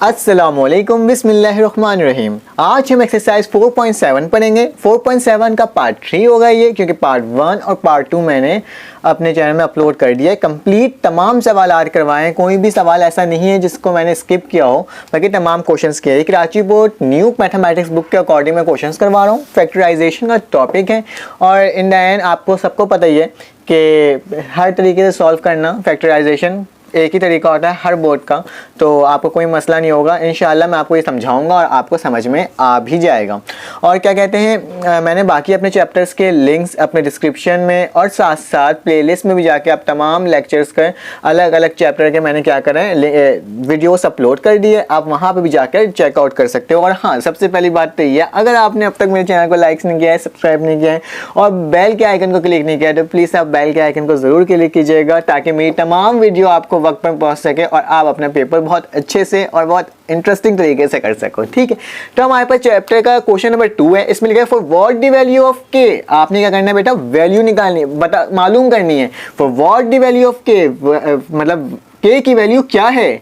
अस्सलामुअलैकुम बिस्मिल्लाहिर्रहमानिर्रहीम। आज हम एक्सरसाइज 4.7 पढ़ेंगे। 4.7 का पार्ट 3 होगा ये, क्योंकि पार्ट 1 और पार्ट 2 मैंने अपने चैनल में अपलोड कर दिया है। कंप्लीट तमाम सवाल आज करवाए हैं, कोई भी सवाल ऐसा नहीं है जिसको मैंने स्किप किया हो, बाकी तमाम क्वेश्चंस किए। Karachi board new mathematics book के अकॉर्डिंग मैं क्वेश्चंस करवा रहा हूँ। फैक्टराइजेशन का टॉपिक है और इन द एंड आपको सबको पता ही है कि हर तरीके से सॉल्व करना फैक्टराइजेशन एक ही तरीका होता है हर बोर्ड का, तो आपको कोई मसला नहीं होगा। इंशाल्लाह मैं आपको ये समझाऊंगा और आपको समझ में आ भी जाएगा। और क्या कहते हैं, मैंने बाकी अपने चैप्टर्स के लिंक्स अपने डिस्क्रिप्शन में और साथ साथ प्लेलिस्ट में भी जाके आप तमाम लेक्चर्स के अलग अलग चैप्टर के मैंने क्या करा है वीडियोस अपलोड कर दिए, आप वहाँ पर भी जाकर चेकआउट कर सकते हो। और हाँ, सबसे पहली बात तो ये है, अगर आपने अब तक मेरे चैनल को लाइक्स नहीं किया है, सब्सक्राइब नहीं किया है और बेल के आइकन को क्लिक नहीं किया है, तो प्लीज़ आप बेल के आइकन को ज़रूर क्लिक कीजिएगा, ताकि मेरी तमाम वीडियो आपको वक्त पर पहुंच सके और आप अपना पेपर बहुत अच्छे से और बहुत इंटरेस्टिंग तरीके से कर सको। ठीक है, तो हमारे पास चैप्टर का क्वेश्चन नंबर 2 है। इसमें लिखा है for what the value of के। आपने क्या करना है बेटा, वैल्यू निकालनी, मालूम करनी है। For what the value of के, मतलब के की वैल्यू क्या है।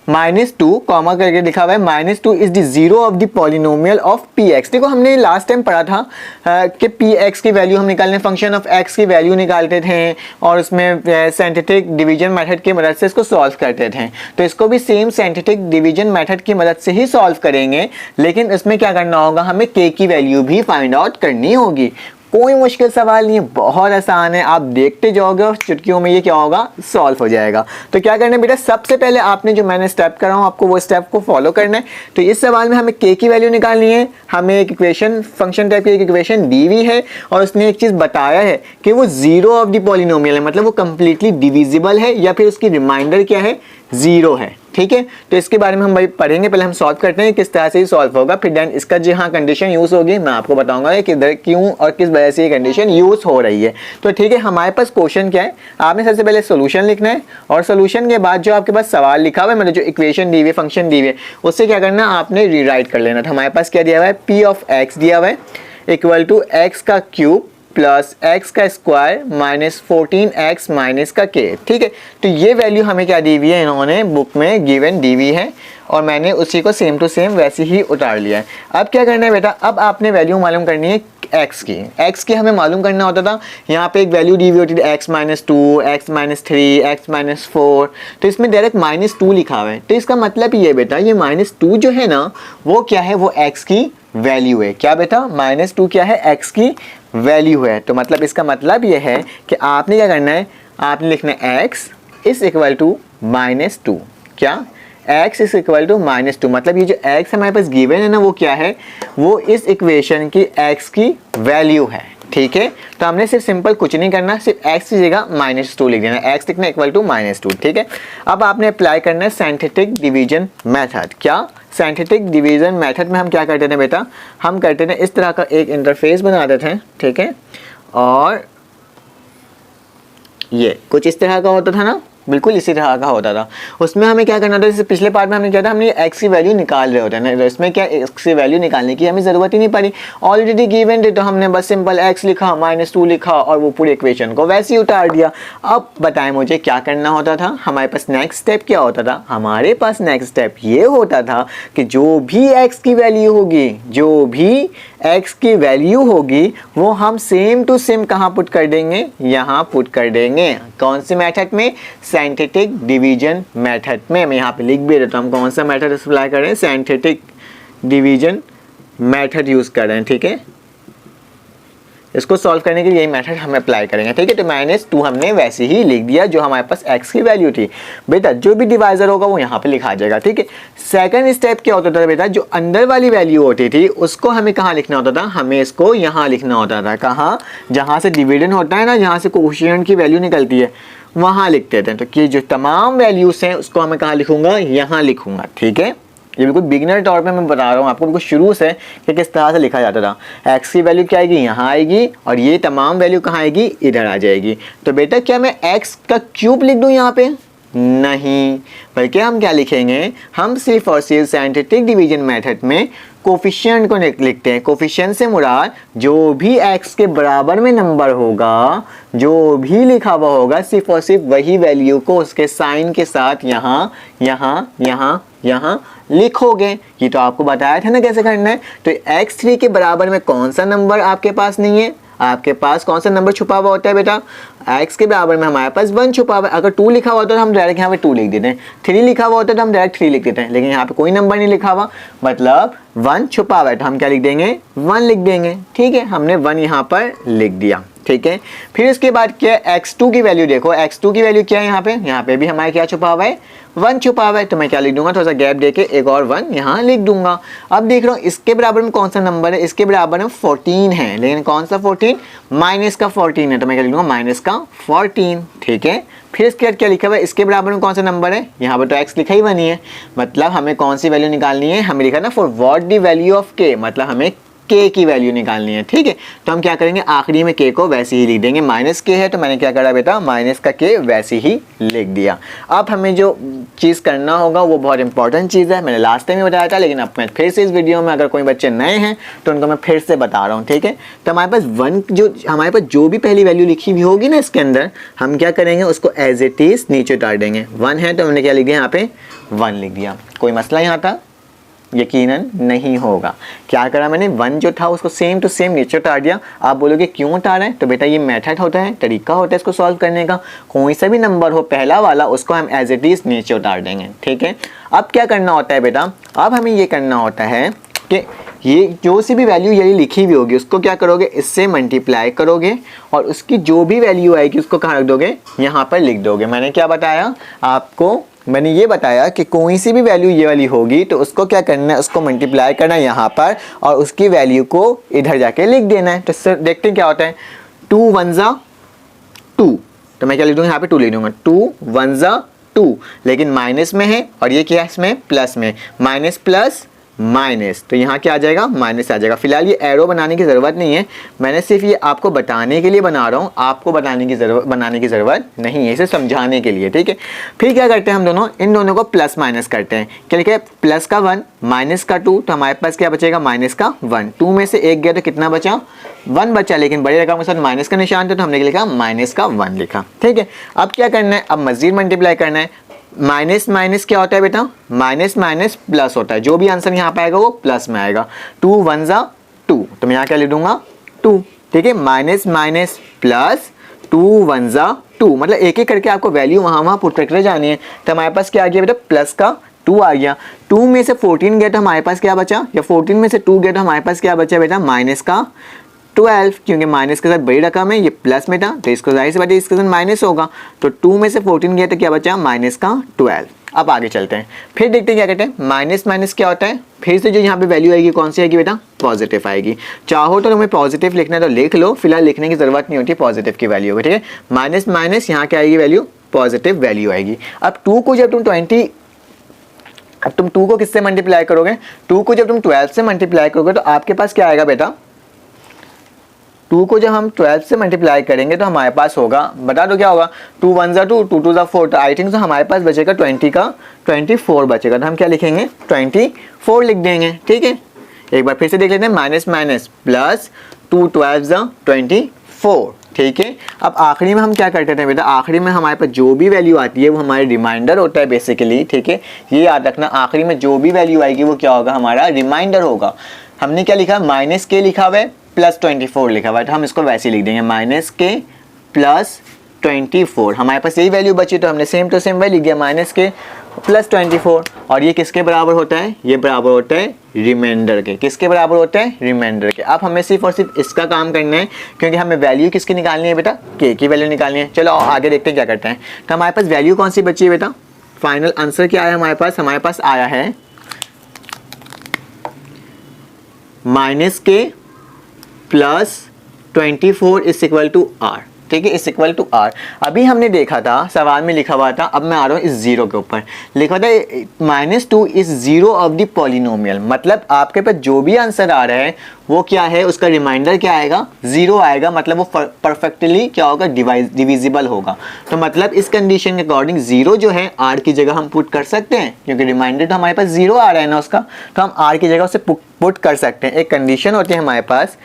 -2 कॉमा करके लिखा हुआ है, -2 is the zero of the polynomial of P x. देखो हमने लास्ट टाइम पढ़ा था कि पी एक्स की वैल्यू हम निकालने फंक्शन ऑफ एक्स की वैल्यू निकालते थे और उसमें साइंटिफिक डिवीजन मेथड की मदद से इसको सॉल्व करते थे। तो इसको भी सेम साइंटिफिक डिवीजन मेथड की मदद से ही सॉल्व करेंगे, लेकिन इसमें क्या करना होगा, हमें के की वैल्यू भी फाइंड आउट करनी होगी। कोई मुश्किल सवाल नहीं है, बहुत आसान है, आप देखते जाओगे और चुटकियों में ये क्या होगा, सॉल्व हो जाएगा। तो क्या करना है बेटा, सबसे पहले आपने जो मैंने स्टेप करा हूँ आपको वो स्टेप को फॉलो करना है। तो इस सवाल में हमें के की वैल्यू निकालनी है। हमें एक इक्वेशन, फंक्शन टाइप की एक इक्वेशन दी हुई है और उसने एक चीज़ बताया है कि वो जीरो ऑफ द पॉलिनोमियल है, मतलब वो कंप्लीटली डिविजिबल है या फिर उसकी रिमाइंडर क्या है, जीरो है। ठीक है, तो इसके बारे में हम भाई पढ़ेंगे। पहले हम सॉल्व करते हैं किस तरह से ही सॉल्व होगा, फिर देन इसका जहाँ कंडीशन यूज होगी मैं आपको बताऊंगा कि किधर क्यों और किस वजह से ये कंडीशन यूज हो रही है। तो ठीक है, हमारे पास क्वेश्चन क्या है, आपने सबसे पहले सोल्यूशन लिखना है और सोल्यूशन के बाद जो आपके पास सवाल लिखा हुआ है, मतलब जो इक्वेशन दी हुई है, फंक्शन दी हुई है, उससे क्या करना है, आपने रीराइट कर लेना। तो हमारे पास क्या दिया हुआ है, पी ऑफ एक्स दिया हुआ है इक्वल टू एक्स का क्यूब प्लस एक्स का स्क्वायर माइनस 14x माइनस का के। ठीक है, तो ये वैल्यू हमें क्या दी हुई है, इन्होंने बुक में गिवन दी हुई है और मैंने उसी को सेम टू सेम वैसे ही उतार लिया है। अब क्या करना है बेटा, अब आपने वैल्यू मालूम करनी है एक्स की हमें मालूम करना होता था। यहाँ पे एक वैल्यू दी हुई होती थी x-2, x-3, x-4, तो इसमें डायरेक्ट -2 लिखा हुआ है। तो इसका मतलब ये बेटा, ये -2 जो है ना, वो क्या है, वो x की वैल्यू है। क्या बेटा, -2 क्या है, x की वैल्यू है। तो मतलब इसका मतलब ये है कि आपने क्या करना है, आपने लिखना है x इज इक्वल टू -2। क्या, x इज इक्वल टू -2, मतलब ये जो x हमारे पास गिवन है ना, वो क्या है, वो इस इक्वेशन की x की वैल्यू है। ठीक है, तो हमने सिर्फ सिंपल कुछ नहीं करना, सिर्फ x की जगह -2 लिख देना, x लिखना इक्वल टू -2। ठीक है, अब आपने अप्लाई करना है साइंटिफिक डिवीजन मेथड। क्या, साइंटिफिक डिवीजन मेथड में हम क्या करते थे बेटा, हम करते थे इस तरह का एक इंटरफेस बनाते थे। ठीक है, और ये कुछ इस तरह का होता था ना, बिल्कुल इसी तरह का होता था। उसमें हमें क्या करना था, जैसे पिछले पार्ट में हमने क्या था, हमने एक्स की वैल्यू निकाल रहे होते हैं ना, इसमें क्या एक्स की वैल्यू निकालने की हमें ज़रूरत ही नहीं पड़ी, ऑलरेडी गिवन थी, तो हमने बस सिंपल एक्स लिखा, -2 लिखा और वो पूरी इक्वेशन को वैसे ही उतार दिया। अब बताएं मुझे क्या करना होता था, हमारे पास नेक्स्ट स्टेप क्या होता था, हमारे पास नेक्स्ट स्टेप ये होता था कि जो भी एक्स की वैल्यू होगी, जो भी एक्स की वैल्यू होगी, वो हम सेम टू सेम कहाँ पुट कर देंगे, यहाँ पुट कर देंगे। कौन से मेथड में, साइंटिफिक डिवीजन मेथड में। मैं यहाँ पे लिख भी देता हूँ हम कौन सा मेथड अप्लाई कर रहे हैं, साइंटिफिक डिवीजन मेथड यूज कर रहे हैं। ठीक है, इसको सॉल्व करने के लिए यही मेथड हम अप्लाई करेंगे। ठीक है, तो -2 हमने वैसे ही लिख दिया जो हमारे पास x की वैल्यू थी। बेटा जो भी डिवाइजर होगा वो यहाँ पे लिखा जाएगा। ठीक है, सेकंड स्टेप क्या होता था बेटा, जो अंदर वाली वैल्यू होती थी उसको हमें कहाँ लिखना होता था, हमें इसको यहाँ लिखना होता था। कहाँ, जहाँ से डिविडेंड होता है ना, जहाँ से कोएफिशिएंट की वैल्यू निकलती है, वहाँ लिखते थे। तो कि जो तमाम वैल्यूज हैं उसको हमें कहाँ लिखूंगा, यहाँ लिखूंगा। ठीक है, ये बिल्कुल बिगिनर तौर पे मैं बता रहा हूँ आपको बिल्कुल शुरू से कि किस तरह से लिखा जाता था। x की वैल्यू क्या आएगी, यहाँ आएगी और ये तमाम वैल्यू कहाँ आएगी, इधर आ जाएगी। तो बेटा क्या मैं x का क्यूब लिख दूँ यहाँ पे, नहीं, बल्कि हम क्या लिखेंगे, हम सिर्फ और सिर्फ साइंटिफिक डिवीजन मेथड में कोफिशिएंट को लिखते हैं। कोफिशिएंट से मुराद जो भी x के बराबर में नंबर होगा, जो भी लिखा हुआ होगा, सिर्फ और सिर्फ वही वैल्यू को उसके साइन के साथ यहाँ यहाँ यहाँ यहाँ लिखोगे। ये तो आपको बताया था ना कैसे करना है। तो x3 के बराबर में कौन सा नंबर आपके पास नहीं है, आपके पास कौन सा नंबर छुपा हुआ होता है बेटा, x के बराबर में हमारे पास 1 छुपा हुआ है। अगर 2 लिखा हुआ होता है तो हम डायरेक्ट यहाँ पे 2 लिख देते हैं, 3 लिखा हुआ होता है तो हम डायरेक्ट 3 लिख देते हैं, लेकिन यहाँ पे कोई नंबर नहीं लिखा हुआ, मतलब 1 छुपा हुआ है, तो हम क्या लिख देंगे, 1 लिख देंगे। ठीक है, हमने 1 यहाँ पर लिख दिया। ठीक है, फिर इसके बाद क्या है, x2 की वैल्यू देखो, x2 की वैल्यू क्या है, यहाँ पे भी हमारे क्या छुपा हुआ है, 1 छुपा हुआ है। तो मैं क्या लिख दूंगा, थोड़ा सा गैप देके एक और 1 यहाँ लिख दूंगा। अब देख रहा हूँ इसके बराबर में कौन सा नंबर है, इसके बराबर में 14 है, लेकिन कौन सा 14, माइनस का 14 है, तो मैं क्या लिख दूंगा, माइनस का 14। ठीक है, फिर इसके बाद क्या लिखा हुआ है, इसके बराबर में कौन सा नंबर है, यहाँ पर तो x लिखा ही नहीं है, मतलब हमें कौन सी वैल्यू निकालनी है, हमें लिखा ना for what the value of k, मतलब हमें k की वैल्यू निकालनी है। ठीक है, तो हम क्या करेंगे, आखिरी में k को वैसे ही लिख देंगे, माइनस k है तो मैंने क्या करा बेटा, माइनस का k वैसे ही लिख दिया। अब हमें जो चीज़ करना होगा वो बहुत इंपॉर्टेंट चीज़ है, मैंने लास्ट टाइम ही बताया था, लेकिन अब मैं फिर से इस वीडियो में, अगर कोई बच्चे नए हैं तो उनको मैं फिर से बता रहा हूँ। ठीक है, तो हमारे पास हमारे पास जो भी पहली वैल्यू लिखी हुई होगी ना इसके अंदर, हम क्या करेंगे, उसको एज इट इज नीचे उतार देंगे। 1 है तो हमने क्या लिख दिया, यहाँ पे 1 लिख दिया। कोई मसला यहाँ था, यकीनन नहीं होगा। क्या करा मैंने, 1 जो था उसको सेम टू सेम नीचे उतार दिया। आप बोलोगे क्यों उतारा है, तो बेटा ये मेथड होता है, तरीका होता है इसको सॉल्व करने का। कोई सा भी नंबर हो पहला वाला, उसको हम एज इट इज नीचे उतार देंगे। ठीक है, अब क्या करना होता है बेटा, अब हमें ये करना होता है कि ये जो सी भी वैल्यू यही लिखी हुई होगी उसको क्या करोगे, इससे मल्टीप्लाई करोगे और उसकी जो भी वैल्यू आएगी उसको कहाँ रख दोगे, यहाँ पर लिख दोगे। मैंने क्या बताया आपको, मैंने ये बताया कि कोई सी भी वैल्यू ये वाली होगी तो उसको क्या करना है, उसको मल्टीप्लाई करना है यहाँ पर और उसकी वैल्यू को इधर जाके लिख देना है। तो देखते हैं क्या होता है, 2 1 जा 2, तो मैं क्या लिख दूंगा, यहाँ पे 2 लिख दूंगा, 2 1 जा 2, लेकिन माइनस में है और ये क्या है इसमें, प्लस में, माइनस प्लस माइनस, तो यहाँ क्या आ जाएगा, माइनस आ जाएगा। फिलहाल ये एरो बनाने की ज़रूरत नहीं है, मैंने सिर्फ ये आपको बताने के लिए बना रहा हूँ, आपको बनाने की ज़रूरत नहीं है, इसे समझाने के लिए। ठीक है, फिर क्या करते हैं, हम दोनों इन दोनों को प्लस माइनस करते हैं। क्या लिखे, प्लस का 1 माइनस का 2, तो हमारे पास क्या बचेगा, माइनस का 1। 2 में से 1 गया तो कितना बचा, 1 बचा, लेकिन बड़ी रकम के साथ माइनस का निशान था तो हमने लिखा माइनस का 1 लिखा। ठीक है, अब क्या करना है, अब मज़ीद मल्टीप्लाई करना है। माइनस माइनस क्या होता है बेटा, माइनस माइनस प्लस होता है, जो भी आंसर यहाँ पे आएगा वो प्लस में आएगा। 2 1 जा 2, तो मैं यहाँ क्या लिख दूंगा, 2। ठीक है, माइनस माइनस प्लस 2 1 जा 2, मतलब एक एक करके आपको वैल्यू वहाँ पुट करके जानी है। तो हमारे पास क्या आ गया बेटा, प्लस का 2 आ गया। 2 में से 14 गया तो हमारे पास क्या बचा, या 14 में से 2 गया तो हमारे पास क्या बचा बेटा, माइनस का 12, क्योंकि माइनस के साथ बड़ी रकम है, ये प्लस में था तो इसको जाहिर सी बात है इसके साथ माइनस होगा। तो 2 में से 14 गया तो क्या बचा, माइनस का 12। अब आगे चलते हैं, फिर देखते हैं क्या कहते हैं, माइनस माइनस क्या होता है, फिर से जो यहाँ पे वैल्यू आएगी कौन सी आएगी बेटा, पॉजिटिव आएगी। चाहो तो तुम्हें पॉजिटिव लिखना है तो लिख लो, फिलहाल लिखने की जरूरत नहीं होती, पॉजिटिव की वैल्यू होगी। ठीक है, माइनस माइनस यहाँ क्या आएगी वैल्यू, पॉजिटिव वैल्यू आएगी। अब 2 को जब तुम 2 को किससे मल्टीप्लाई करोगे, 2 को जब तुम 12 से मल्टीप्लाई करोगे तो आपके पास क्या आएगा बेटा, 2 को जब हम 12 से मल्टीप्लाई करेंगे तो हमारे पास होगा, बता दो क्या होगा, 2 1 जा 2, 2 2 जा 4, तो आई थिंक तो हमारे पास बचेगा 20 का 24 बचेगा, तो हम क्या लिखेंगे, 24 लिख देंगे। ठीक है, एक बार फिर से देख लेते हैं, माइनस माइनस प्लस 2 12 जा 24। ठीक है, अब आखिरी में हम क्या करते थे बेटा, आखिरी में हमारे पास जो भी वैल्यू आती है वो हमारे रिमाइंडर होता है बेसिकली। ठीक है, ये याद रखना, आखिरी में जो भी वैल्यू आएगी वो क्या होगा, हमारा रिमाइंडर होगा। हमने क्या लिखा, माइनस के लिखा हुआ है प्लस 24 लिखा हुआ है, तो हम इसको वैसे ही लिख देंगे, माइनस के प्लस 24। हमारे पास यही वैल्यू बची तो हमने सेम टू सेम वही लिख दिया, माइनस के प्लस 24। और ये किसके बराबर होता है, ये बराबर होता है रिमाइंडर के। किसके बराबर होता है, रिमाइंडर के। अब हमें सिर्फ और सिर्फ इसका काम करना है, क्योंकि हमें वैल्यू किसकी निकालनी है बेटा, के की वैल्यू निकालनी है। चलो आगे देखते हैं क्या करते हैं। तो हमारे पास वैल्यू कौन सी बची है बेटा, फाइनल आंसर क्या है हमारे पास आया है माइनस के plus 24 is equal to r. ठीक है, इज इक्वल टू आर। अभी हमने देखा था सवाल में लिखा हुआ था, अब मैं आ रहा हूँ इस जीरो के ऊपर, लिखा था -2 is zero of the polynomial, मतलब आपके पास जो भी आंसर आ रहा है वो क्या है, उसका रिमाइंडर क्या आएगा, जीरो आएगा, मतलब वो परफेक्टली क्या होगा, डिविजिबल होगा। तो मतलब इस कंडीशन के अकॉर्डिंग जीरो जो है आर की जगह हम पुट कर सकते हैं, क्योंकि रिमाइंडर तो हमारे पास जीरो आ रहा है ना उसका, तो हम आर की जगह उसे पुट कर सकते हैं। एक कंडीशन होती है हमारे पास,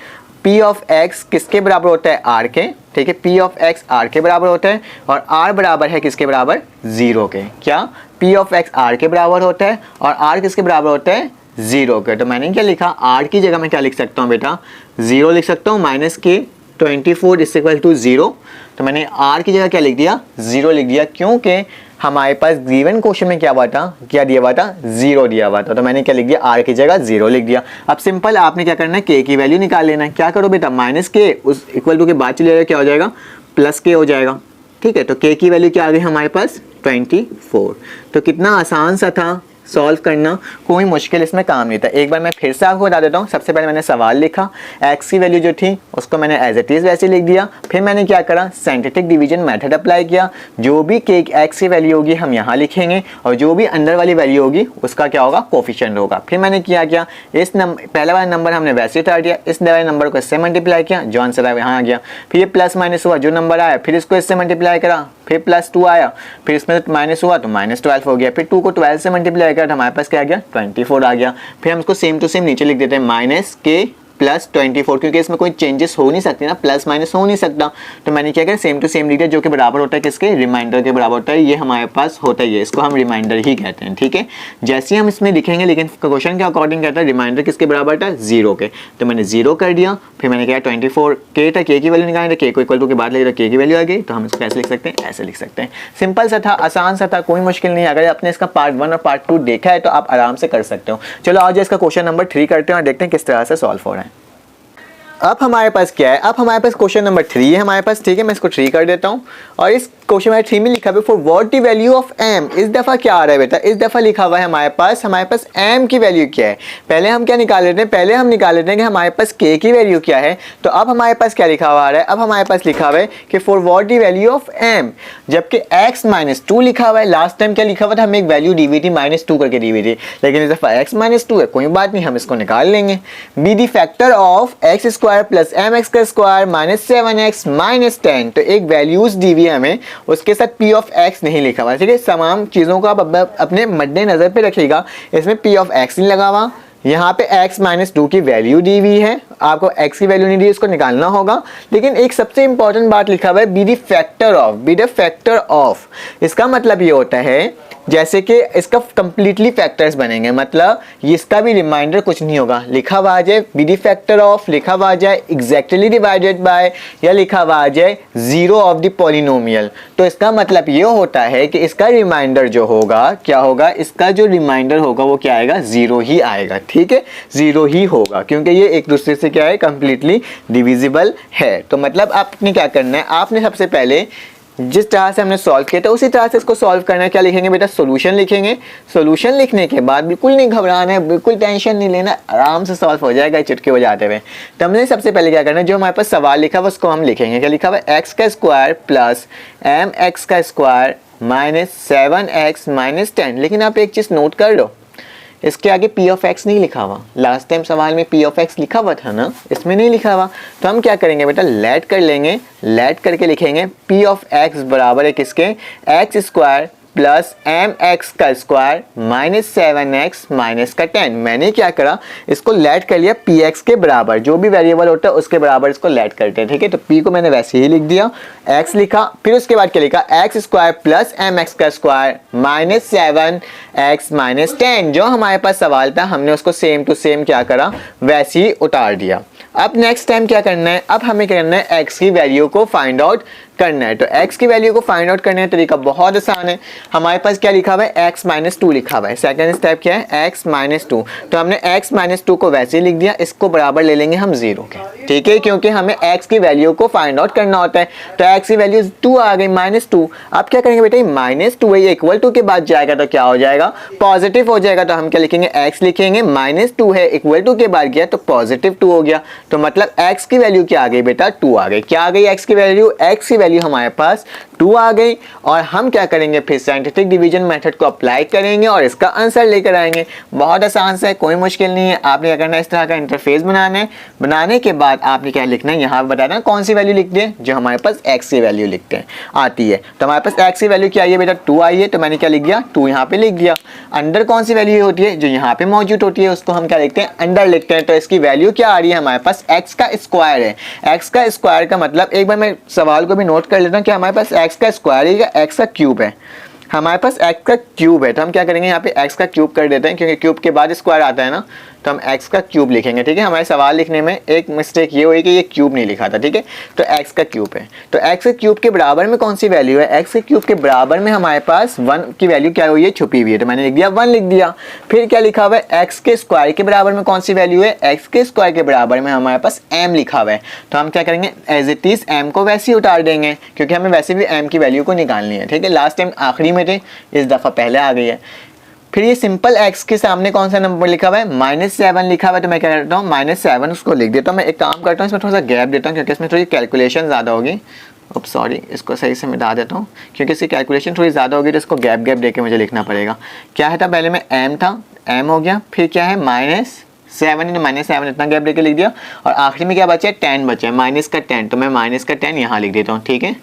P ऑफ x किसके बराबर होता है, R के, ठीक है, P ऑफ x R के बराबर होता है, और R बराबर है किसके बराबर, जीरो के। क्या, P ऑफ x R के बराबर होता है और R किसके बराबर होता है, जीरो के। तो मैंने क्या लिखा, R की जगह मैं क्या लिख सकता हूँ बेटा, जीरो लिख सकता हूँ, माइनस के 24 इज इक्वल टू जीरो। तो मैंने R की जगह क्या लिख दिया, जीरो लिख दिया, क्योंकि हमारे पास गिवन क्वेश्चन में क्या हुआ था, क्या दिया हुआ था, जीरो दिया हुआ था। तो मैंने क्या लिख दिया, आर की जगह जीरो लिख दिया। अब सिंपल आपने क्या करना है, के की वैल्यू निकाल लेना है। क्या करो बेटा, माइनस के उस इक्वल टू के बाद चले जाएगा, क्या हो जाएगा, प्लस के हो जाएगा, ठीक है। तो के की वैल्यू क्या आ गई हमारे पास, 24। तो कितना आसान सा था सॉल्व करना, कोई मुश्किल इसमें काम नहीं था। एक बार मैं फिर से आपको बता देता हूँ। सबसे पहले मैंने सवाल लिखा, एक्स की वैल्यू जो थी उसको मैंने एज इट इज़ वैसे लिख दिया। फिर मैंने क्या करा, सिंथेटिक डिवीजन मेथड अप्लाई किया। जो भी के एक्स की वैल्यू होगी हम यहाँ लिखेंगे, और जो भी अंदर वाली वैल्यू होगी उसका क्या होगा, कोफिशिएंट होगा। फिर मैंने क्या किया, इस पहला वाला नंबर हमने वैसे उतार दिया, इस वाले नंबर को इससे मल्टीप्लाई किया, जो आंसर आया यहाँ आ गया। फिर ये प्लस माइनस हुआ, जो नंबर आया फिर इसको इससे मल्टीप्लाई करा, फिर +2 आया, फिर इसमें माइनस हुआ तो -12 हो गया, फिर 2 को 12 से मल्टीप्लाई किया तो हमारे पास क्या आ गया, 24 आ गया। फिर हम इसको सेम टू सेम नीचे लिख देते हैं, माइनस के प्लस 24, क्योंकि इसमें कोई चेंजेस हो नहीं सकते ना, प्लस माइनस हो नहीं सकता। तो मैंने क्या किया, सेम टू सेम लिख दिया, जो कि बराबर होता है किसके, रिमाइंडर के बराबर होता है। ये हमारे पास होता ही है, इसको हम रिमाइंडर ही कहते हैं, ठीक है। जैसे ही हम इसमें लिखेंगे, लेकिन क्वेश्चन के अकॉर्डिंग कहता है रिमाइंडर किसके बराबर था, जीरो के। तो मैंने जीरो कर दिया। फिर मैंने क्या, 24 के था, के की वैल्यू निकालेंगे, के को इक्वल टू के बाद लगे तो के की वैल्यू आ गई। तो हम इसको कैसे लिख सकते हैं, ऐसे लिख सकते हैं। सिंपल सा था, आसान सा था, कोई मुश्किल नहीं। अगर आपने इसका पार्ट 1 और पार्ट 2 देखा है तो आप आराम से कर सकते हो। चलो आज इसका क्वेश्चन नंबर 3 करते हैं और देखते हैं किस तरह से सॉल्व हो रहा है। अब हमारे पास क्या है, अब हमारे पास क्वेश्चन नंबर 3 है हमारे पास, ठीक है। मैं इसको 3 कर देता हूँ। और इस क्वेश्चन नंबर 3 में लिखा है for what the value of m। इस दफ़ा क्या आ रहा है बेटा, इस दफ़ा लिखा हुआ है हमारे पास m की वैल्यू क्या है। पहले हम क्या निकाल लेते हैं, पहले हम निकाल लेते हैं कि हमारे पास k की वैल्यू क्या है। तो अब हमारे पास क्या लिखा हुआ आ रहा है, अब हमारे पास लिखा हुआ है कि for what the value of m, जबकि x-2 लिखा हुआ है। लास्ट टाइम क्या लिखा हुआ था, हमें एक वैल्यू दी हुई थी, -2 करके दी हुई थी, लेकिन इस दफ़ा x-2 है, कोई बात नहीं, हम इसको निकाल लेंगे। Be the factor of x² plus mx का स्क्वायर -7x -10। तो एक वैल्यूज दी हुई है हमें, उसके साथ p ऑफ x नहीं लिखा हुआ, ठीक है। तमाम चीज़ों को आप अपने मद्देनजर पे रखिएगा। इसमें p ऑफ x नहीं लगा हुआ, यहाँ पे x-2 की वैल्यू दी हुई है, आपको x की वैल्यू नहीं दी, इसको निकालना होगा। लेकिन एक सबसे इंपॉर्टेंट बात लिखा हुआ है, बी द फैक्टर ऑफ। इसका मतलब ये होता है जैसे कि इसका कंप्लीटली फैक्टर्स बनेंगे, मतलब इसका भी रिमाइंडर कुछ नहीं होगा। लिखा हुआ आ जाए बी द फैक्टर ऑफ, लिखा हुआ आ जाए एग्जैक्टली डिवाइडेड बाय, या लिखा हुआ आ जाए जीरो ऑफ द पॉलिनोमियल। तो इसका मतलब ये होता है कि इसका रिमाइंडर जो होगा क्या होगा, इसका जो रिमाइंडर होगा वो क्या आएगा, जीरो ही आएगा, ठीक है, जीरो ही होगा, क्योंकि ये एक दूसरे से क्या है, कंप्लीटली डिविजिबल है। तो मतलब आपने क्या करना है, आपने सबसे पहले जिस तरह से हमने सॉल्व किया था उसी तरह से इसको सॉल्व करना है। क्या लिखेंगे बेटा, सॉल्यूशन लिखेंगे। सॉल्यूशन लिखने के बाद बिल्कुल नहीं घबराना है, बिल्कुल टेंशन नहीं लेना, आराम से सॉल्व हो जाएगा चुटकी बजाते हुए। तो हमने सबसे पहले क्या करना है, जो हमारे पास सवाल लिखा हुआ उसको हम लिखेंगे। क्या लिखा हुआ है, एक्स का स्क्वायर प्लस mx का स्क्वायर -7x -10। लेकिन आप एक चीज़ नोट कर लो, इसके आगे p ऑफ x नहीं लिखा हुआ। लास्ट टाइम सवाल में p ऑफ x लिखा हुआ था ना, इसमें नहीं लिखा हुआ। तो हम क्या करेंगे बेटा, लेट कर लेंगे, लेट करके लिखेंगे p ऑफ x बराबर है किसके, x स्क्वायर प्लस mx का स्क्वायर -7x -10। मैंने क्या करा, इसको लेट कर लिया px के बराबर, जो भी वेरिएबल होता है उसके बराबर इसको लेट करते हैं, ठीक है। तो p को मैंने वैसे ही लिख दिया, x लिखा, फिर उसके बाद क्या लिखा, x स्क्वायर प्लस mx का स्क्वायर -7x -10। जो हमारे पास सवाल था हमने उसको सेम टू सेम क्या करा, वैसे ही उतार दिया। अब नेक्स्ट टाइम क्या करना है, अब हमें क्या करना है, x की वैल्यू को फाइंड आउट करना है। तो x की वैल्यू को फाइंड आउट करने का तरीका बहुत आसान है। हमारे पास क्या लिखा हुआ है, x माइनस 2 लिखा हुआ है। सेकंड स्टेप क्या है, x माइनस 2। तो हमने x माइनस 2 को वैसे ही लिख दिया, इसको बराबर ले लेंगे हम 0 के, ठीक है, क्योंकि हमें x की वैल्यू को फाइंड आउट करना होता है। तो x की वैल्यू 2 आ गई, माइनस 2। अब क्या करेंगे बेटा, माइनस 2 है, ये इक्वल टू के बाद जाएगा तो क्या हो जाएगा, पॉजिटिव हो जाएगा। तो हम क्या लिखेंगे, x लिखेंगे, माइनस 2 है, इक्वल टू के बाद गया तो पॉजिटिव 2 हो गया। तो मतलब x की वैल्यू क्या आ गई बेटा, 2 आ गई। क्या आ गई x की वैल्यू, x की वैल्यू हमारे पास 2 आ गई। और हम क्या करेंगे, फिर साइंटिफिक डिवीजन मेथड को अप्लाई करेंगे और इसका आंसर लेकर आएंगे। बहुत आसान सा है, कोई मुश्किल नहीं है। आपने क्या करना है, इस तरह का इंटरफेस बनाना है। बनाने के बाद आपने क्या लिखना है, यहाँ पर बताना कौन सी वैल्यू लिखते हैं, जो हमारे पास x की वैल्यू लिखते हैं आती है। तो हमारे पास x की वैल्यू क्या आई है बेटा, 2 आई है। तो मैंने क्या लिख दिया, 2 यहाँ पे लिख दिया। अंडर कौन सी वैल्यू होती है, जो यहाँ पे मौजूद होती है उसको हम क्या लिखते हैं, अंडर लिखते हैं। तो इसकी वैल्यू क्या आ रही है हमारे पास, x का स्क्वायर है। x का स्क्वायर का मतलब, एक बार मैं सवाल को भी नोट कर लेता हूँ कि हमारे पास x का स्क्वायर है या x का क्यूब है। हमारे पास x का क्यूब है, तो हम क्या करेंगे, यहाँ पे x का क्यूब कर देते हैं, क्योंकि क्यूब के बाद स्क्वायर आता है ना, तो हम x का क्यूब लिखेंगे, ठीक है। हमारे सवाल लिखने में एक मिस्टेक ये हुई कि ये क्यूब नहीं लिखा था, ठीक है। तो x का क्यूब है, तो x के क्यूब के बराबर में कौन सी वैल्यू है, x के क्यूब के बराबर में हमारे पास 1 की वैल्यू क्या हुई है, छुपी हुई है। तो मैंने लिख दिया 1 लिख दिया। फिर क्या लिखा हुआ है, x के स्क्वायर के बराबर में कौन सी वैल्यू है, x के स्क्वायर के बराबर में हमारे पास m लिखा हुआ है। तो हम क्या करेंगे, एज इट इज m को वैसे ही उतार देंगे, क्योंकि हमें वैसे भी m की वैल्यू को निकालनी है, ठीक है। लास्ट टाइम आखिरी में थे, इस दफ़ा पहले आ गई है। फिर ये सिंपल x के सामने कौन सा नंबर लिखा हुआ है, -7 लिखा हुआ है। तो मैं क्या करता हूँ, -7 उसको लिख देता हूँ। मैं एक काम करता हूँ, इसमें थोड़ा सा गैप देता हूँ, क्योंकि इसमें थोड़ी कैलकुलेशन ज़्यादा होगी। अब सॉरी, इसको सही से मिटा देता हूँ, क्योंकि इसकी कैलकुलेशन थोड़ी ज़्यादा होगी, तो इसको गैप गैप दे के मुझे लिखना पड़ेगा। क्या है था, पहले में m था, m हो गया, फिर क्या है -7, -7 इतना गैप दे के लिख दिया। और आखिरी में क्या बचा है, 10 बचा है, माइनस का 10। तो मैं माइनस का 10 यहाँ लिख देता हूँ, ठीक है।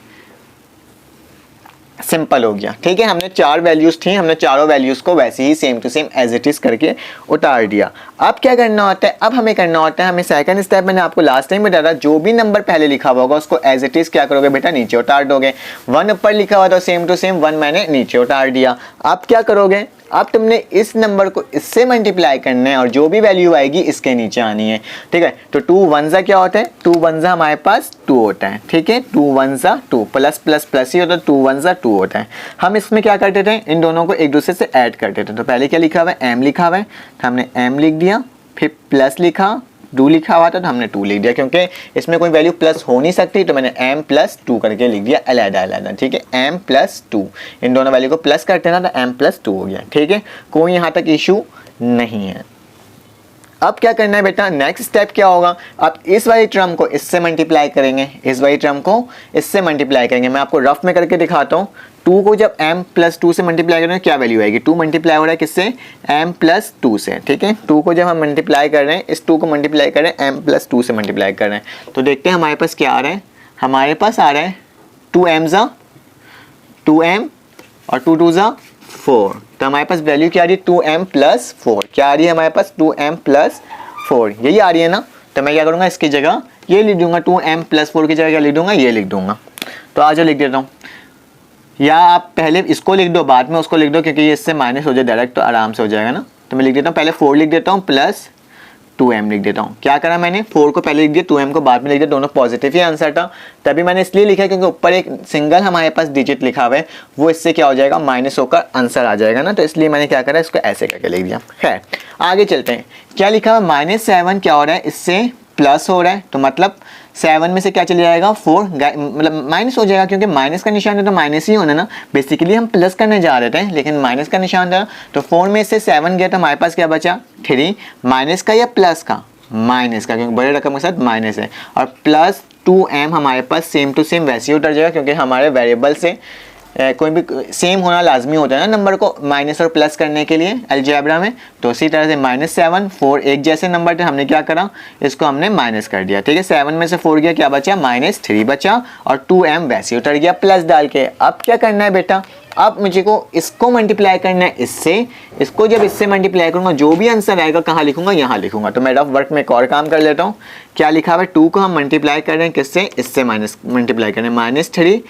सिंपल हो गया, ठीक है। हमने 4 वैल्यूज थी, हमने चारों वैल्यूज को वैसे ही same to same as it is करके उतार दिया। अब क्या करना होता है, अब हमें करना होता है, हमें सेकंड स्टेप मैंने आपको लास्ट टाइम बताया था, जो भी नंबर पहले लिखा हुआ होगा उसको एज इट इज क्या करोगे बेटा, नीचे उतार दोगे। 1 ऊपर लिखा हुआ था, सेम टू सेम 1 मैंने नीचे उतार दिया। अब क्या करोगे, अब तुमने इस नंबर को इससे मल्टीप्लाई करना है और जो भी वैल्यू आएगी इसके नीचे आनी है, ठीक है। तो 2 1 क्या होता है, 2 1 हमारे पास 2 होता है, ठीक है। 2 1 2 प्लस प्लस प्लस ही होता है, 2 1 2 होता है। हम इसमें क्या करते थे, इन दोनों को एक दूसरे से ऐड करते थे। तो पहले क्या लिखा हुआ है, m लिखा हुआ है, तो हमने m लिख दिया। फिर प्लस लिखा, 2 लिखा हुआ था तो हमने 2 लिख दिया, क्योंकि इसमें कोई वैल्यू प्लस हो नहीं सकती। तो मैंने m प्लस 2 करके लिख दिया अलग अलग, ठीक है। m प्लस 2, इन दोनों वैल्यू को प्लस करते हैं ना, तो m प्लस 2 हो गया, ठीक है। कोई यहाँ तक इशू नहीं है। अब क्या करना है बेटा, नेक्स्ट स्टेप क्या होगा, आप इस वाली टर्म को इससे मल्टीप्लाई करेंगे, इस वाली टर्म को इससे मल्टीप्लाई करेंगे। मैं आपको रफ में करके दिखाता हूँ। 2 को जब m प्लस 2 से मल्टीप्लाई करेंगे क्या वैल्यू आएगी, 2 मल्टीप्लाई हो रहा है किससे, m प्लस 2 से, ठीक है। 2 को जब हम मल्टीप्लाई कर रहे हैं, इस 2 को मल्टीप्लाई कर रहे हैं, m प्लस 2 से मल्टीप्लाई कर रहे हैं, तो देखते हैं हमारे पास क्या आ रहा है। हमारे पास आ रहा है 2m 2m और 2 2 4। तो हमारे पास वैल्यू क्या आ रही है, 2m प्लस 4। क्या आ रही है हमारे पास, 2m प्लस 4, यही आ रही है ना। तो मैं क्या करूँगा, इसकी जगह ये लिख दूंगा, 2m प्लस 4 की जगह क्या लिख दूंगा, ये लिख दूंगा। तो आज लिख देता हूँ, या आप पहले इसको लिख दो बाद में उसको लिख दो, क्योंकि ये इससे माइनस हो जाए डायरेक्ट, तो आराम से हो जाएगा ना। तो मैं लिख देता हूँ, पहले 4 लिख देता हूँ प्लस 2m लिख देता हूँ। क्या करा मैंने, 4 को पहले लिख दिया, 2m को बाद में लिख दिया, दोनों पॉजिटिव ही आंसर था। तभी मैंने इसलिए लिखा क्योंकि ऊपर एक सिंगल हमारे पास डिजिट लिखा हुआ है, वो इससे क्या हो जाएगा, माइनस होकर आंसर आ जाएगा ना। तो इसलिए मैंने क्या करा, इसको ऐसे करके लिख दिया। खैर आगे चलते हैं। क्या लिखा हुआ, -7 क्या हो रहा है, इससे प्लस हो रहा है, तो मतलब 7 में से क्या चले जाएगा, 4, मतलब माइनस हो जाएगा, क्योंकि माइनस का निशान है तो माइनस ही होना ना। बेसिकली हम प्लस करने जा रहे थे, लेकिन माइनस का निशान था, तो 4 में से 7 गया तो हमारे पास क्या बचा, 3। माइनस का या प्लस का, माइनस का, क्योंकि बड़े रकम के साथ माइनस है। और प्लस 2m हमारे पास सेम टू सेम वैसे ही उतर जाएगा, क्योंकि हमारे वेरिएबल से कोई भी सेम होना लाजमी होता है ना नंबर को माइनस और प्लस करने के लिए अलजेब्रा में। तो इसी तरह से -7 4 एक जैसे नंबर थे, हमने क्या करा, इसको हमने माइनस कर दिया, ठीक है। 7 में से 4 गया, क्या बचा, -3 बचा, और 2m वैसे उतर गया प्लस डाल के। अब क्या करना है बेटा, अब मुझे को इसको मल्टीप्लाई करना है इससे, इसको जब इससे मल्टीप्लाई करूंगा जो भी आंसर आएगा कहाँ लिखूंगा, यहाँ लिखूंगा। तो मैं रफ वर्क में एक और काम कर लेता हूँ। क्या लिखा हुआ है, 2 को हम मल्टीप्लाई कर रहे हैं किससे, इससे माइनस मल्टीप्लाई कर रहे हैं, -3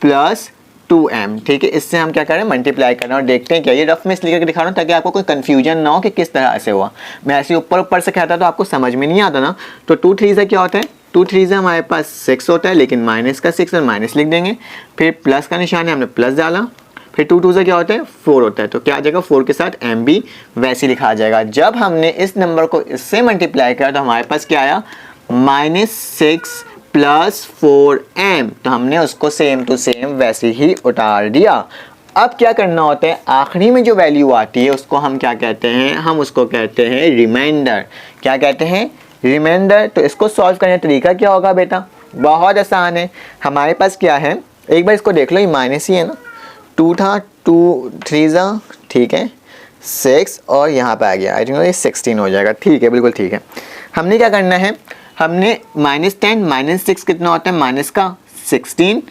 प्लस 2m, ठीक है। इससे हम क्या कर रहे हैं, मल्टीप्लाई कर रहे हैं, और देखते हैं क्या, ये रफ में इसलिए करके दिखा रहा हूँ ताकि आपको कोई कंफ्यूजन ना हो कि किस तरह से हुआ। मैं ऐसे ऊपर ऊपर से कहता तो आपको समझ में नहीं आता ना। तो 2 3 से क्या होता है, टू थ्री से हमारे पास 6 होता है, लेकिन माइनस का 6 और माइनस लिख देंगे, फिर प्लस का निशान है, हमने प्लस डाला, फिर टू टू से क्या होता है 4 होता है, तो क्या आ जाएगा 4 के साथ m भी वैसे लिखा जाएगा। जब हमने इस नंबर को इससे मल्टीप्लाई किया तो हमारे पास क्या आया -6 + 4m, तो हमने उसको सेम टू सेम वैसे ही उतार दिया। अब क्या करना होता है, आखिरी में जो वैल्यू आती है उसको हम क्या कहते हैं, हम उसको कहते हैं रिमाइंडर। क्या कहते हैं, रिमाइंडर। तो इसको सॉल्व करने का तरीका क्या होगा बेटा, बहुत आसान है। हमारे पास क्या है, एक बार इसको देख लो, ये माइनस ही है ना, 2 था, 2 3 जा, ठीक है 6 और यहाँ पे आ गया, आई थिंक ये 16 हो जाएगा, ठीक है बिल्कुल ठीक है। हमने क्या करना है, हमने -10 -6 कितना होता है, माइनस का 16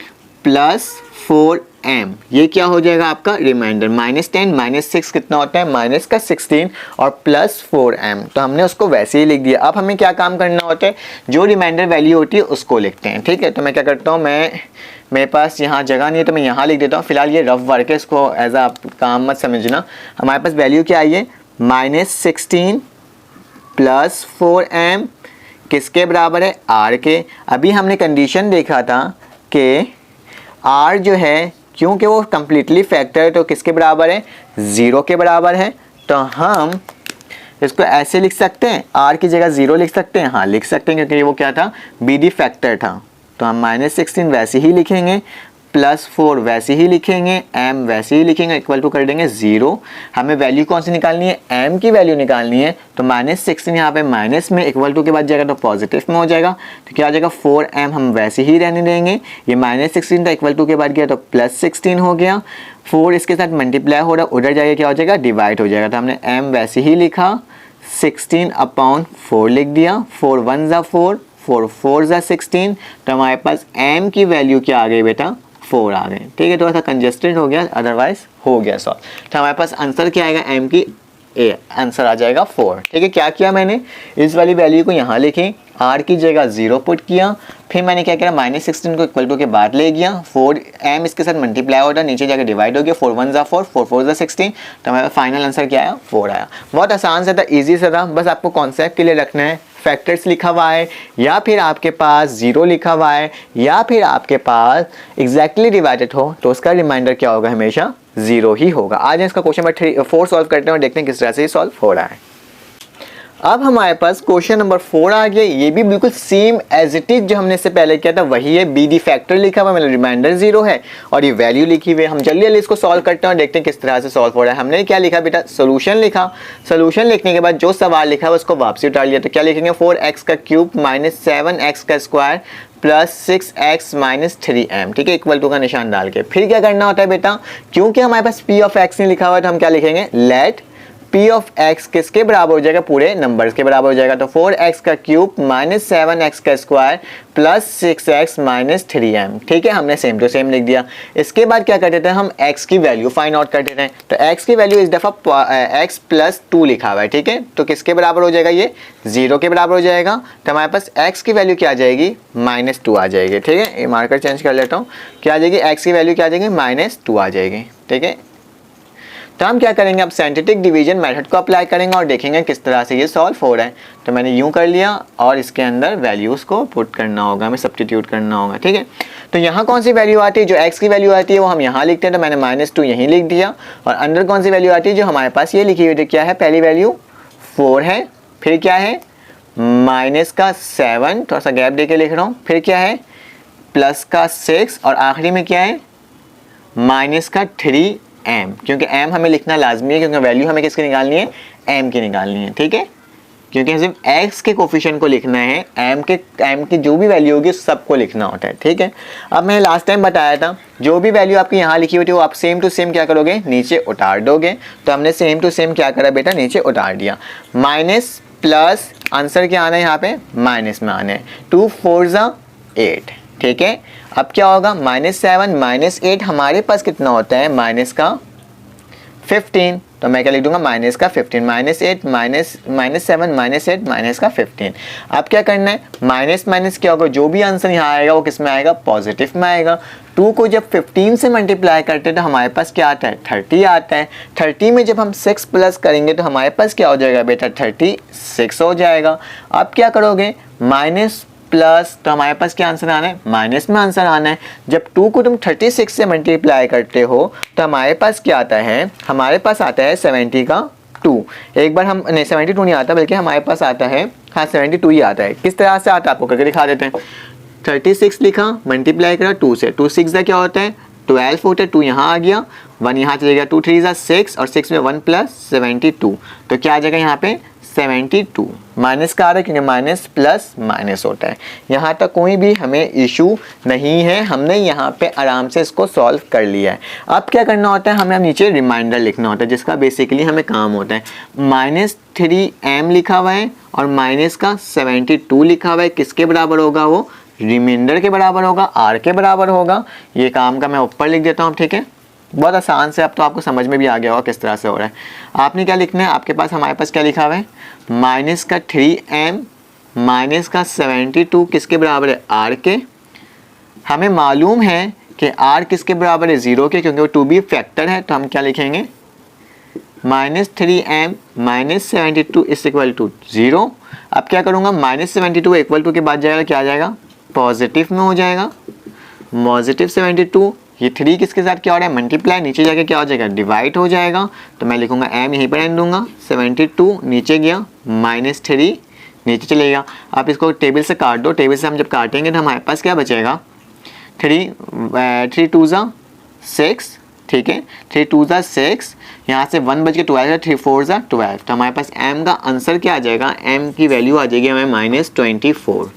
+ 4m, ये क्या हो जाएगा आपका रिमाइंडर। -10 -6 कितना होता है, माइनस का 16 और प्लस 4m, तो हमने उसको वैसे ही लिख दिया। अब हमें क्या काम करना होता है, जो रिमाइंडर वैल्यू होती है उसको लिखते हैं, ठीक है। तो मैं क्या करता हूँ, मेरे पास यहाँ जगह नहीं है तो मैं यहाँ लिख देता हूँ, फिलहाल ये रफ वर्क है, इसको एज आप काम मत समझना। हमारे पास वैल्यू क्या आई है, -16 + 4m किसके बराबर है, r के। अभी हमने कंडीशन देखा था कि r जो है, क्योंकि वो कम्प्लीटली फैक्टर है तो किसके बराबर है, 0 के बराबर है। तो हम इसको ऐसे लिख सकते हैं, r की जगह 0 लिख सकते हैं, हाँ लिख सकते हैं, क्योंकि वो क्या था, bd फैक्टर था। तो हम -16 वैसे ही लिखेंगे, +4 वैसे ही लिखेंगे, m वैसे ही लिखेंगे, इक्वल टू कर देंगे 0। हमें वैल्यू कौन सी निकालनी है, m की वैल्यू निकालनी है। तो -16 यहाँ पे माइनस में, इक्वल टू के बाद जाएगा तो पॉजिटिव में हो जाएगा, तो क्या आ जाएगा 4m हम वैसे ही रहने देंगे। ये -16 था, इक्वल टू के बाद गया तो +16 हो गया, 4 इसके साथ मल्टीप्लाई हो रहा है, उधर जाएगा क्या हो जाएगा, डिवाइड हो जाएगा। तो हमने m वैसे ही लिखा, 16/4 लिख दिया, 4 1 ज़ा 4, 4 4 ज़ा 16, तो हमारे पास m की वैल्यू क्या आ गई बेटा, 4 आ गए, ठीक है। थोड़ा सा कंजेस्टेड हो गया, अदरवाइज हो गया सॉल्व। तो हमारे पास आंसर क्या आएगा, m की आंसर आ जाएगा 4, ठीक है। क्या किया मैंने, इस वाली वैल्यू को यहाँ लिखी, r की जगह 0 पुट किया, फिर मैंने क्या किया, -16 को इक्वल टू के बाद ले गया, 4m इसके साथ मल्टीप्लाई होता है, नीचे जाकर डिवाइड हो गया, 4 1 ज़ा 4, 4 4 ज़ा 16, तो हमारा फाइनल आंसर क्या आया, 4 आया। बहुत आसान सा था, ईजी सा था, बस आपको कॉन्सेप्ट के लिए रखना है। फैक्टर्स लिखा हुआ है या फिर आपके पास 0 लिखा हुआ है या फिर आपके पास एग्जैक्टली डिवाइडेड हो, तो उसका रिमाइंडर क्या होगा, हमेशा 0 ही होगा। आज इसका क्वेश्चन नंबर 4 सॉल्व करते हैं और देखते हैं किस तरह से सॉल्व हो रहा है। अब हमारे पास क्वेश्चन नंबर 4 आ गया, ये भी बिल्कुल सेम एज इट इज जो हमने इससे पहले किया था वही है। bd फैक्टर लिखा हुआ, मतलब रिमाइंडर 0 है और ये वैल्यू लिखी हुई है। हम जल्दी जल्दी इसको सॉल्व करते हैं और देखते हैं किस तरह से सॉल्व हो रहा है। हमने क्या लिखा बेटा, सोल्यूशन लिखा, सोल्यूशन लिखने के बाद जो सवाल लिखा है उसको वापसी उतार लिया। तो क्या लिखेंगे, 4x का क्यूब -7x का स्क्वायर +6x - 3m, ठीक है, इक्वल टू का निशान डाल के। फिर क्या करना होता है बेटा, क्योंकि हमारे पास p ऑफ x नहीं लिखा हुआ है तो हम क्या लिखेंगे, लेट p ऑफ x किसके बराबर हो जाएगा, पूरे नंबर्स के बराबर हो जाएगा। तो 4x का क्यूब -7x का स्क्वायर +6x - 3m, ठीक है, हमने सेम टू सेम लिख दिया। इसके बाद क्या कर देते हैं, हम x की वैल्यू फाइंड आउट कर देते हैं। तो x की वैल्यू इस दफ़ा x + 2 लिखा हुआ है, ठीक है, तो किसके बराबर हो जाएगा, ये 0 के बराबर हो जाएगा। तो हमारे पास x की वैल्यू क्या आ जाएगी, -2 आ जाएगी, ठीक है। ये मार्कर चेंज कर लेता हूँ, क्या आ जाएगी, x की वैल्यू क्या आ जाएगी, -2 आ जाएगी, ठीक है। तो हम क्या करेंगे, अब साइंटिफिक डिवीजन मेथड को अप्लाई करेंगे और देखेंगे किस तरह से ये सॉल्व हो रहा है। तो मैंने यूं कर लिया और इसके अंदर वैल्यूज़ को पुट करना होगा, हमें सब्स्टिट्यूट करना होगा, ठीक है। तो यहाँ कौन सी वैल्यू आती है, जो x की वैल्यू आती है वो हम यहाँ लिखते हैं, तो मैंने -2 यहीं लिख दिया। और अंदर कौन सी वैल्यू आती है, जो हमारे पास ये लिखी हुई, क्या है, पहली वैल्यू 4 है, फिर क्या है -7, थोड़ा सा गैप दे के लिख रहा हूँ, फिर क्या है +6 और आखिरी में क्या है -3m, क्योंकि m हमें लिखना लाजमी है, क्योंकि वैल्यू हमें किसकी निकालनी है, m की निकालनी है, ठीक है। क्योंकि सिर्फ x के कोफिशिएंट को लिखना है, m की जो भी वैल्यू होगी सबको लिखना होता है, ठीक है। अब मैंने लास्ट टाइम बताया था, जो भी वैल्यू आपकी यहाँ लिखी हुई थी वो आप सेम टू सेम क्या करोगे, नीचे उतार दोगे। तो हमने सेम टू सेम क्या करा बेटा, नीचे उतार दिया। माइनस प्लस आंसर क्या आना है, यहाँ पे माइनस में आना है, 2 4 ज़ा 8, ठीक है। अब क्या होगा, -7 -8 हमारे पास कितना होता है, -15, तो मैं क्या लिख दूंगा, -15, -8 -7 -8 -15। अब क्या करना है, माइनस माइनस क्या होगा, जो भी आंसर यहाँ आएगा वो किस में आएगा, पॉजिटिव में आएगा। 2 को जब 15 से मल्टीप्लाई करते हैं तो हमारे पास क्या आता है, 30 आता है। 30 में जब हम 6 प्लस करेंगे तो हमारे पास क्या हो जाएगा बेटा, 36 हो जाएगा। अब क्या करोगे, प्लस, तो हमारे पास क्या आंसर आना है, माइनस में आंसर आना है। जब 2 को तुम 36 से मल्टीप्लाई करते हो तो हमारे पास क्या आता है, हमारे पास आता है 70 का 2। एक बार हम नहीं 72 नहीं आता, बल्कि हमारे पास आता है, हाँ 72 ही आता है। किस तरह से आता है आपको करके दिखा देते हैं। 36 लिखा, मल्टीप्लाई करा 2 से, 2 6 क्या होता है 12 होता है, 2 यहाँ आ गया, 1 यहाँ चले गया, 2 3 6 और 6 में 1 प्लस 72, तो क्या आ जाएगा यहाँ पे 72। माइनस का आ रहा है क्योंकि माइनस प्लस माइनस होता है। यहाँ तक कोई भी हमें इशू नहीं है, हमने यहाँ पे आराम से इसको सॉल्व कर लिया है। अब क्या करना होता है, हमें अब नीचे रिमाइंडर लिखना होता है जिसका बेसिकली हमें काम होता है। -3m लिखा हुआ है और माइनस का 72 लिखा हुआ है, किसके बराबर होगा, वो रिमाइंडर के बराबर होगा, आर के बराबर होगा। ये काम का मैं ऊपर लिख देता हूँ, ठीक है, बहुत आसान से, अब तो आपको समझ में भी आ गया होगा किस तरह से हो रहा है। आपने क्या लिखना है, आपके पास हमारे पास क्या लिखा हुआ है, माइनस का 3m माइनस का 72 किसके बराबर है, आर के। हमें मालूम है कि आर किसके बराबर है, 0 के, क्योंकि वो 2b फैक्टर है, तो हम क्या लिखेंगे, -3m minus 72 is equal to 0। अब क्या करूँगा, -72 इक्वल टू के बाद जाएगा, क्या आ जाएगा, पॉजिटिव में हो जाएगा, पॉजिटिव 72। ये 3 किसके साथ क्या हो रहा है, मल्टीप्लाई, नीचे जाके क्या हो जाएगा, डिवाइड हो जाएगा, तो मैं लिखूंगा m यहीं पर एन दूंगा, 72 नीचे गया, -3 नीचे चलेगा। आप इसको टेबल से काट दो, टेबल से हम जब काटेंगे तो हमारे पास क्या बचेगा, 3 2 6, ठीक है, 3 2 6, यहाँ से 1 बच के 12 है, 3 4 12, तो हमारे पास m का आंसर क्या आ जाएगा, m की वैल्यू आ जाएगी हमें -24।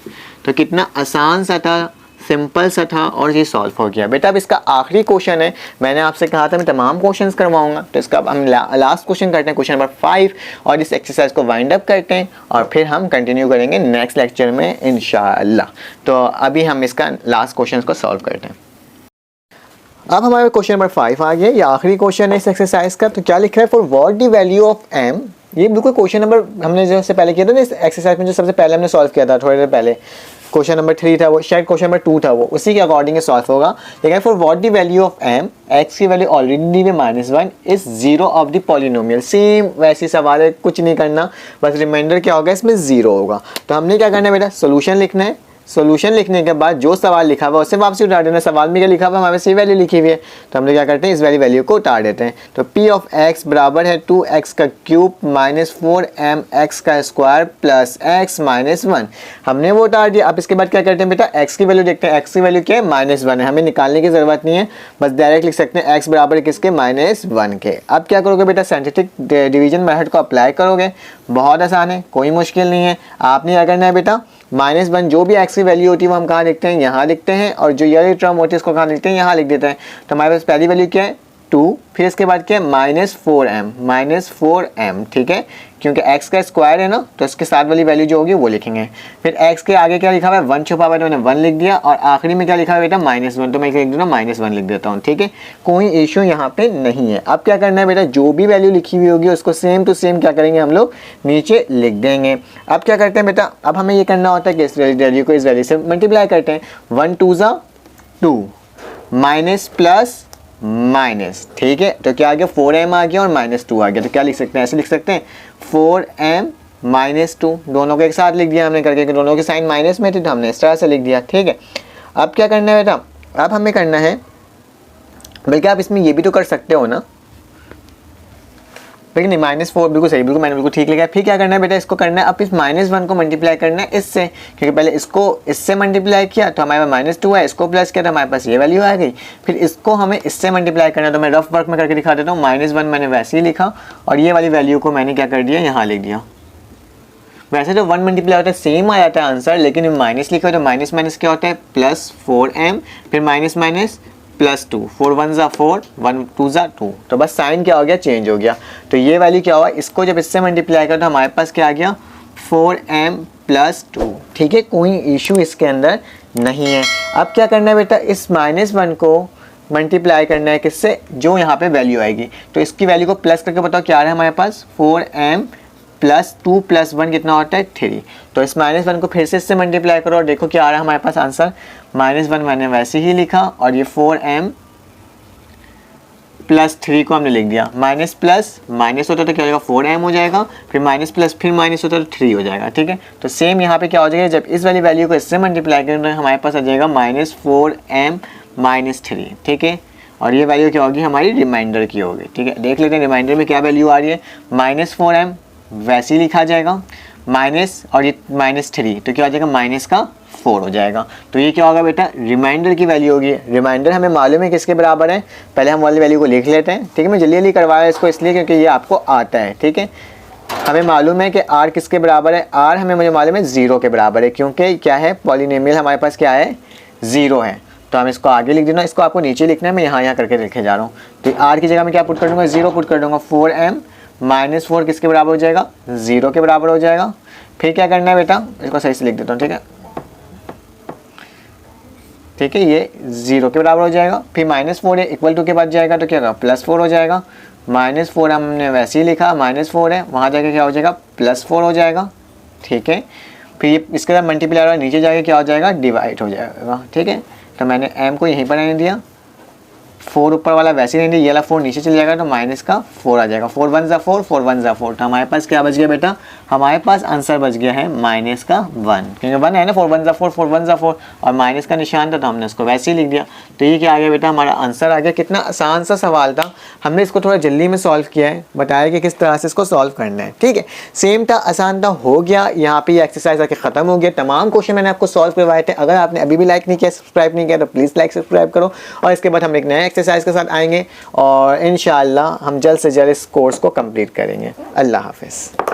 तो कितना आसान सा था, सिंपल सा था और ये सॉल्व हो गया। बेटा अब इसका आखिरी क्वेश्चन है, मैंने आपसे कहा था मैं तमाम क्वेश्चंस करवाऊंगा, तो इसका अब हम लास्ट क्वेश्चन करते हैं, क्वेश्चन नंबर 5, और इस एक्सरसाइज को वाइंड अप करते हैं और फिर हम कंटिन्यू करेंगे नेक्स्ट लेक्चर में इंशाअल्लाह। तो अभी हम इसका लास्ट क्वेश्चन को सॉल्व करते हैं। अब हमारे क्वेश्चन नंबर 5 आ गया, ये आखिरी क्वेश्चन है इस एक्सरसाइज का। तो क्या लिखा है, for what the value of m, ये बिल्कुल क्वेश्चन नंबर हमने जो से पहले किया था ना इस एक्सरसाइज में, जो सबसे पहले हमने सॉल्व किया था थोड़ी देर पहले, क्वेश्चन नंबर 3 था वो, शायद क्वेश्चन नंबर 2 था वो, उसी के अकॉर्डिंग सॉल्व होगा। लेकिन for what the value of m, x की वैल्यू ऑलरेडी दी है -1 is 0 of the polynomial. Same वैसी सवाल है, कुछ नहीं करना, बस रिमाइंडर क्या होगा, इसमें 0 होगा। तो हमने क्या करना है बेटा, सोल्यूशन लिखना है, सोल्यूशन लिखने के बाद जो सवाल लिखा हुआ है उससे वापसी उतार देना। सवाल में क्या लिखा हुआ है, हमारे पास ये वैल्यू लिखी हुई है, तो हम लोग क्या करते हैं, इस वाली वैल्यू को उतार देते हैं। तो p ऑफ x बराबर है 2x का क्यूब माइनस 4mx का स्क्वायर प्लस x माइनस 1, हमने वो उतार दिया। अब इसके बाद क्या करते हैं बेटा, x की वैल्यू देखते हैं, x की वैल्यू क्या है, -1 है, हमें निकालने की ज़रूरत नहीं है, बस डायरेक्ट लिख सकते हैं x बराबर किसके, -1 के। अब क्या करोगे बेटा, साइंटिफिक डिवीजन मेथड को अप्लाई करोगे, बहुत आसान है, कोई मुश्किल नहीं है। आपने क्या करना है बेटा, -1 जो भी x की वैल्यू होती है वो हम कहाँ लिखते हैं, यहाँ लिखते हैं, और जो ये टर्म होती है इसको कहाँ लिखते हैं, यहाँ लिख देते हैं। तो हमारे पास पहली वैल्यू क्या है 2, फिर इसके बाद क्या है -4m, ठीक है, क्योंकि x का स्क्वायर है ना, तो इसके साथ वाली वैल्यू जो होगी वो लिखेंगे। फिर x के आगे क्या लिखा हुआ है, 1 छुपा हुआ है, तो मैंने 1 लिख दिया, और आखिरी में क्या लिखा है बेटा, -1, तो मैं लिख दूँगा -1 लिख देता हूँ, ठीक है, कोई इशू यहाँ पे नहीं है। अब क्या करना है बेटा, जो भी वैल्यू लिखी हुई होगी उसको सेम टू सेम क्या करेंगे, हम लोग नीचे लिख देंगे। अब क्या करते हैं बेटा, अब हमें ये करना होता है कि इस वैल्यू को इस वैल्यू से मल्टीप्लाई करते हैं, 1 2 2 माइनस प्लस माइनस, ठीक है, तो क्या आ गया, 4m आ गया और -2 आ गया। तो क्या लिख सकते हैं, ऐसे लिख सकते हैं 4m -2, दोनों को एक साथ लिख दिया हमने करके, दोनों के साइन माइनस में थे तो हमने इस तरह से लिख दिया, ठीक है। अब क्या करना है बेटा, अब हमें करना है, बल्कि आप इसमें ये भी तो कर सकते हो ना, लेकिन नहीं, -4 बिल्कुल सही, बिल्कुल मैंने बिल्कुल ठीक लिखा है। फिर क्या करना है बेटा, इसको करना है, अब इस -1 को मल्टीप्लाई करना है इससे, क्योंकि पहले इसको इससे मल्टीप्लाई किया तो हमारे पास -2 है, इसको प्लस किया तो हमारे पास ये वैल्यू आ गई। फिर इसको हमें इससे मल्टीप्लाई करना है, तो मैं रफ वर्क में करके दिखा देता हूँ। -1 मैंने वैसे ही लिखा और ये वाली वैल्यू को मैंने क्या कर दिया, यहाँ लिख दिया। वैसे तो 1 मल्टीप्लाई होता है सेम आ जाता है आंसर, लेकिन माइनस लिखा तो माइनस माइनस क्या होता है, +4m, फिर माइनस माइनस +2, 4 1 4, 1 2 2, तो बस साइन क्या हो गया, चेंज हो गया। तो ये वैल्यू क्या हुआ, इसको जब इससे मल्टीप्लाई करो तो हमारे पास क्या आ गया, 4m +2, ठीक है, कोई इशू इसके अंदर नहीं है। अब क्या करना है बेटा, इस -1 को मल्टीप्लाई करना है किससे, जो यहाँ पे वैल्यू आएगी, तो इसकी वैल्यू को प्लस करके बताओ क्या आ रहा है हमारे पास, 4m +2 + 1 कितना होता है, 3। तो इस -1 को फिर से इससे मल्टीप्लाई करो और देखो क्या आ रहा है हमारे पास आंसर, -1 मैंने वैसे ही लिखा और ये 4m +3 को हमने लिख दिया, माइनस प्लस माइनस होता तो क्या हो जाएगा 4m हो जाएगा, फिर माइनस प्लस फिर माइनस होता तो 3 हो जाएगा, ठीक है। तो सेम यहाँ पे क्या हो जाएगा, जब इस वाली वैल्यू को इससे मल्टीप्लाई करेंगे हमारे पास आ जाएगा -4m -3, ठीक है। और ये वैल्यू क्या होगी, हमारी रिमाइंडर की होगी, ठीक है। देख लेते हैं रिमाइंडर में क्या वैल्यू आ रही है, -4m वैसे ही लिखा जाएगा, माइनस और ये -3 तो क्या हो जाएगा -4 हो जाएगा। तो ये क्या होगा बेटा, रिमाइंडर की वैल्यू होगी। रिमाइंडर हमें मालूम है किसके बराबर है, पहले हम वाली वैल्यू को लिख लेते हैं, ठीक है। मैं जल्दी जल्दी करवाया इसको इसलिए क्योंकि ये आपको आता है, ठीक है। हमें मालूम है कि r किसके बराबर है, r हमें मुझे मालूम है 0 के बराबर है, क्योंकि क्या है पॉलिनोमियल हमारे पास क्या है 0 है। तो हम इसको आगे लिख देना, इसको आपको नीचे लिखना है, मैं यहाँ करके लिखे जा रहा हूँ। तो r की जगह में क्या पुट कर दूँगा, 0 पुट कर दूँगा, 4m -4 किसके बराबर हो जाएगा, 0 के बराबर हो जाएगा। फिर क्या करना है बेटा, इसको सही से लिख देता हूँ, ठीक है, ठीक है। ये 0 के बराबर हो जाएगा, फिर -4 है, इक्वल टू के बाद जाएगा तो क्या होगा +4 हो जाएगा। -4 हमने वैसे ही लिखा, -4 है, वहाँ जाके क्या हो जाएगा +4 हो जाएगा, ठीक है। फिर ये इसके साथ मल्टीप्लाई नीचे जाके क्या हो जाएगा, डिवाइड हो जाएगा, ठीक है। तो मैंने m को यहीं पर रहने दिया, 4 ऊपर वाला वैसे ही नहीं, ये वाला 4 नीचे चल जाएगा तो -4 आ जाएगा, 4 1 ज़ा 4 4 1 ज़ा 4। तो हमारे पास क्या बच गया बेटा, हमारे पास आंसर बच गया है -1, क्योंकि 1 है ना, 4 1 ज़ा 4 4 1 ज़ा 4 और माइनस का निशान था तो हमने उसको वैसे ही लिख दिया। तो ये क्या आ गया बेटा, हमारा आंसर आ गया। कितना आसान सा सवाल था, हमने इसको थोड़ा जल्दी में सॉल्व किया है, बताया कि किस तरह से इसको सॉल्व करना है, ठीक है। सेम था, आसान था, हो गया। यहाँ पे ये एक्सरसाइज आके ख़त्म हो गया। तमाम क्वेश्चन मैंने आपको सॉल्व करवाए थे। अगर आपने अभी भी लाइक नहीं किया, सब्सक्राइब नहीं किया तो प्लीज़ लाइक सब्सक्राइब करो। और इसके बाद हम एक नए एक्सरसाइज के साथ आएंगे और इंशाअल्लाह हम जल्द से जल्द इस कोर्स को कंप्लीट करेंगे। अल्लाह हाफिज़।